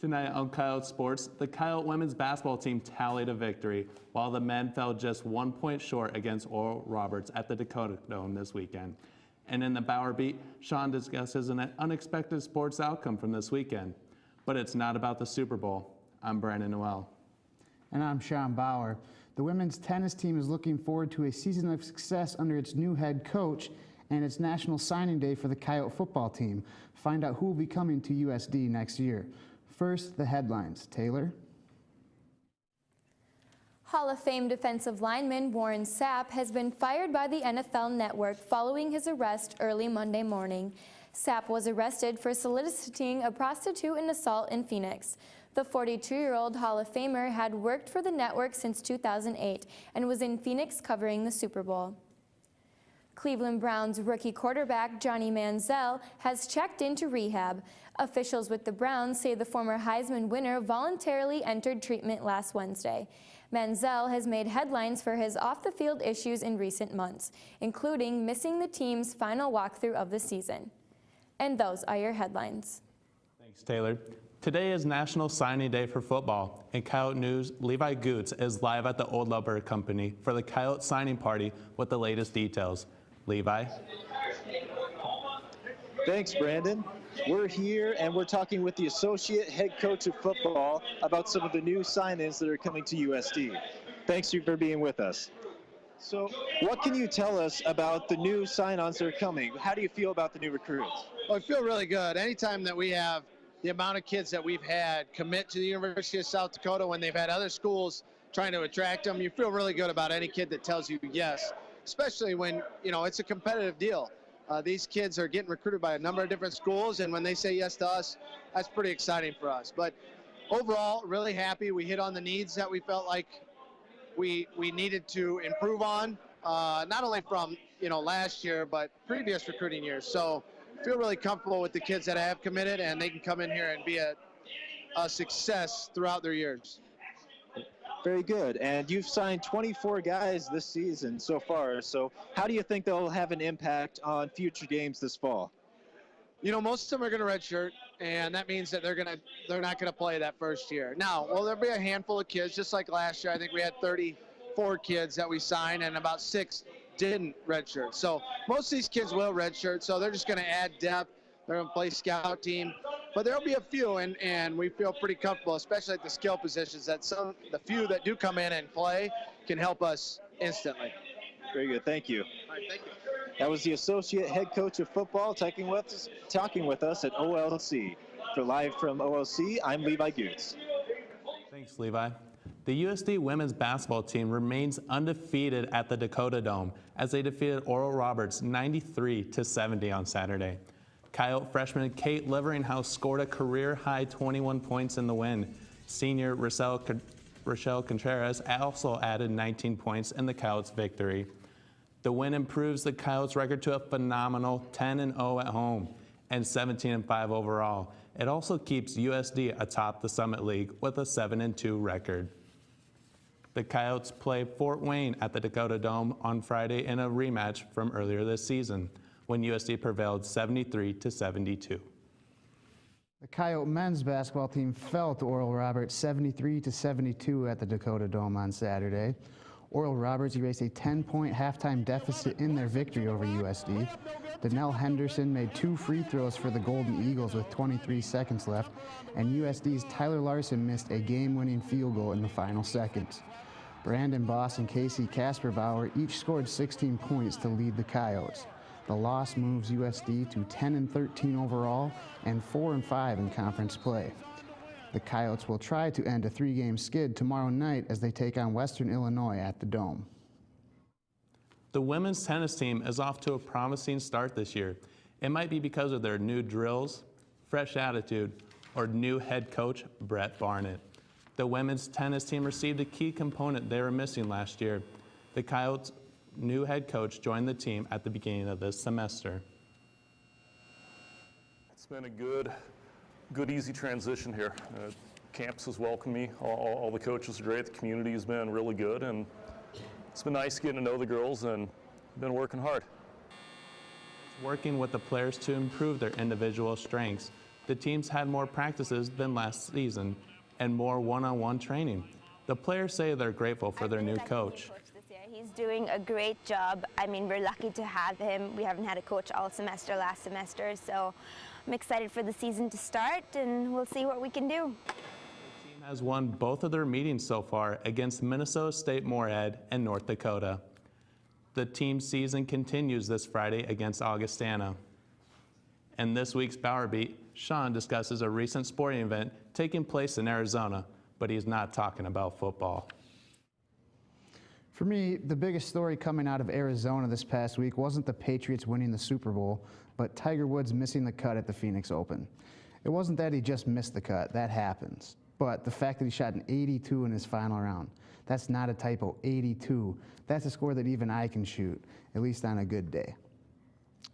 Tonight on Coyote Sports, the Coyote women's basketball team tallied a victory, while the men fell just 1 point short against Oral Roberts at the Dakota Dome this weekend. And in the Bauer Beat, Sean discusses an unexpected sports outcome from this weekend. But it's not about the Super Bowl. I'm Brandon Noel. And I'm Sean Bauer. The women's tennis team is looking forward to a season of success under its new head coach, and it's National Signing Day for the Coyote football team. Find out who will be coming to USD next year. First, the headlines. Taylor? Hall of Fame defensive lineman Warren Sapp has been fired by the NFL Network following his arrest early Monday morning. Sapp was arrested for soliciting a prostitute and assault in Phoenix. The 42-year-old Hall of Famer had worked for the network since 2008 and was in Phoenix covering the Super Bowl. Cleveland Browns rookie quarterback Johnny Manziel has checked into rehab. Officials with the Browns say the former Heisman winner voluntarily entered treatment last Wednesday. Manziel has made headlines for his off-the-field issues in recent months, including missing the team's final walkthrough of the season. And those are your headlines. Thanks, Taylor. Today is National Signing Day for football. In Coyote News, Levi Goots is live at the Old Lumber Company for the Coyote signing party with the latest details. Levi? Thanks, Brandon. We're here and we're talking with the associate head coach of football about some of the new sign-ins that are coming to USD. Thanks for being with us. So what can you tell us about the new sign-ons that are coming? How do you feel about the new recruits? Well, I feel really good. Anytime that we have the amount of kids that we've had commit to the University of South Dakota when they've had other schools trying to attract them, you feel really good about any kid that tells you yes, especially when, you know, it's a competitive deal. These kids are getting recruited by a number of different schools, and when they say yes to us, that's pretty exciting for us. But overall, really happy. We hit on the needs that we felt like we needed to improve on, not only from, you know, last year, but previous recruiting years. So feel really comfortable with the kids that have committed, and they can come in here and be a success throughout their years. Very good. And you've signed 24 guys this season so far. So how do you think they'll have an impact on future games this fall? You know, most of them are going to redshirt, and that means that they're not going to play that first year. Now, will there be a handful of kids, just like last year? I think we had 34 kids that we signed, and about 6 didn't redshirt. So most of these kids will redshirt, so they're just going to add depth. They're going to play scout team. But there'll be a few, and we feel pretty comfortable, especially at the skill positions, that the few that do come in and play can help us instantly. Very good. Thank you. All right, thank you. That was the associate head coach of football talking with us at OLC. For Live from OLC, I'm Levi Goots. Thanks, Levi. The USD women's basketball team remains undefeated at the Dakota Dome as they defeated Oral Roberts 93-70 on Saturday. Coyote freshman Kate Liveringhouse scored a career-high 21 points in the win. Senior Rochelle Contreras also added 19 points in the Coyotes' victory. The win improves the Coyotes' record to a phenomenal 10-0 at home and 17-5 overall. It also keeps USD atop the Summit League with a 7-2 record. The Coyotes play Fort Wayne at the Dakota Dome on Friday in a rematch from earlier this season, when USD prevailed 73-72. The Coyote men's basketball team fell to Oral Roberts 73-72 at the Dakota Dome on Saturday. Oral Roberts erased a 10-point halftime deficit in their victory over USD. Donnell Henderson made 2 free throws for the Golden Eagles with 23 seconds left, and USD's Tyler Larson missed a game-winning field goal in the final seconds. Brandon Boss and Casey Kasperbauer each scored 16 points to lead the Coyotes. The loss moves USD to 10-13 overall and 4-5 in conference play. The Coyotes will try to end a 3-game skid tomorrow night as they take on Western Illinois at the Dome. The women's tennis team is off to a promising start this year. It might be because of their new drills, fresh attitude, or new head coach, Brett Barnett. The women's tennis team received a key component they were missing last year. The Coyotes' new head coach joined the team at the beginning of this semester. It's been a good easy transition here. Campus has welcomed me. All the coaches are great. The community has been really good, and it's been nice getting to know the girls and been working hard. Working with the players to improve their individual strengths. The teams had more practices than last season and more one-on-one training. The players say they're grateful for their new coach. He's doing a great job. I mean, we're lucky to have him. We haven't had a coach all semester last semester, so I'm excited for the season to start, and we'll see what we can do. The team has won both of their meetings so far against Minnesota State Moorhead and North Dakota. The team's season continues this Friday against Augustana. In this week's Bauer Beat, Sean discusses a recent sporting event taking place in Arizona, but he's not talking about football. For me, the biggest story coming out of Arizona this past week wasn't the Patriots winning the Super Bowl, but Tiger Woods missing the cut at the Phoenix Open. It wasn't that he just missed the cut, that happens. But the fact that he shot an 82 in his final round, that's not a typo, 82. That's a score that even I can shoot, at least on a good day.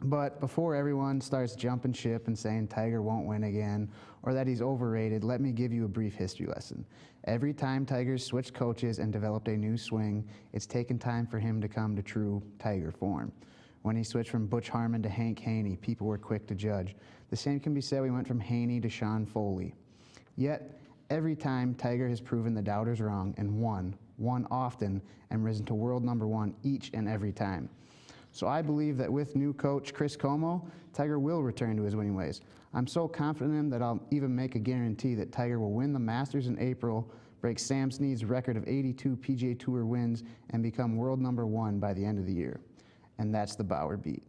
But before everyone starts jumping ship and saying Tiger won't win again or that he's overrated, let me give you a brief history lesson. Every time Tiger's switched coaches and developed a new swing, it's taken time for him to come to true Tiger form. When he switched from Butch Harmon to Hank Haney, people were quick to judge. The same can be said when he went from Haney to Sean Foley. Yet, every time Tiger has proven the doubters wrong and won often, and risen to world number one each and every time. So I believe that with new coach Chris Como, Tiger will return to his winning ways. I'm so confident in him that I'll even make a guarantee that Tiger will win the Masters in April, break Sam Snead's record of 82 PGA Tour wins, and become world number one by the end of the year. And that's the Bauer Beat.